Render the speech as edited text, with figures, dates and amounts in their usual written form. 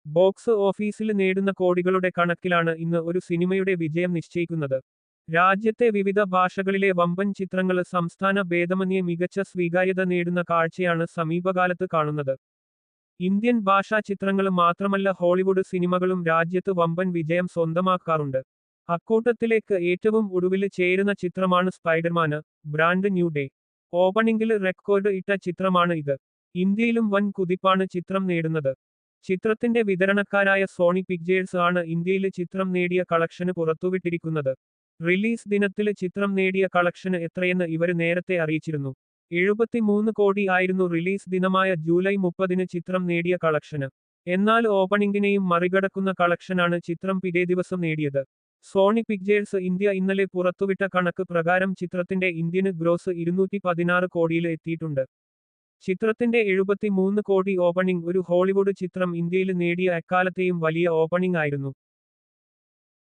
Box ഓഫീസിൽ നേടുന്ന കോടികളുടെ കണക്കിലാണ് ഇന്ന് ഒരു സിനിമയുടെ വിജയം നിശ്ചയിക്കുന്നത്. രാജ്യത്തെ വിവിധ ഭാഷകളിലെ വമ്പൻ ചിത്രങ്ങൾ സംസ്ഥാന ഭേദമന്യേ മികച്ച സ്വീകാര്യത നേടുന്ന കാഴ്ചയാണ് സമീപകാലത്ത് കാണുന്നത്. ഇന്ത്യൻ ഭാഷാ ചിത്രങ്ങൾ മാത്രമല്ല ഹോളിവുഡ് സിനിമകളും രാജ്യത്ത് വമ്പൻ വിജയം സ്വന്തമാക്കാറുണ്ട്. അക്കൂട്ടത്തിലേക്ക് ഏറ്റവും ഒടുവില് ചേരുന്ന ചിത്രമാണ് സ്പൈഡർമാന് ബ്രാൻഡ് ന്യൂ ഡേ. ഓപ്പണിംഗിൽ റെക്കോർഡ് ഇട്ട ചിത്രമാണ് ഇത്. ഇന്ത്യയിലും വൻ കുതിപ്പാണ് ചിത്രം നേടുന്നത്. ചിത്രത്തിന്റെ വിതരണക്കാരായ സോണി പിക്ചേഴ്സ് ആണ് ഇന്ത്യയില് ചിത്രം നേടിയ കളക്ഷന് പുറത്തുവിട്ടിരിക്കുന്നത്. റിലീസ് ദിനത്തില് ചിത്രം നേടിയ കളക്ഷന് എത്രയെന്ന് ഇവര് നേരത്തെ അറിയിച്ചിരുന്നു. 73 കോടി ആയിരുന്നു റിലീസ് ദിനമായ ജൂലൈ 30 ചിത്രം നേടിയ കളക്ഷന്. എന്നാൽ ഓപ്പണിംഗിനെയും മറികടക്കുന്ന കളക്ഷനാണ് ചിത്രം പിറ്റേ ദിവസം നേടിയത്. സോണി പിക്ചേഴ്സ് ഇന്ത്യ ഇന്നലെ പുറത്തുവിട്ട കണക്ക് പ്രകാരം ചിത്രത്തിന്റെ ഇന്ത്യന് ഗ്രോസ് 216 കോടിയിൽ എത്തിയിട്ടുണ്ട്. ചിത്രത്തിന്റെ 73 കോടി ഓപ്പണിംഗ് ഒരു ഹോളിവുഡ് ചിത്രം ഇന്ത്യയിൽ നേടിയ എക്കാലത്തെയും വലിയ ഓപ്പണിംഗ് ആയിരുന്നു.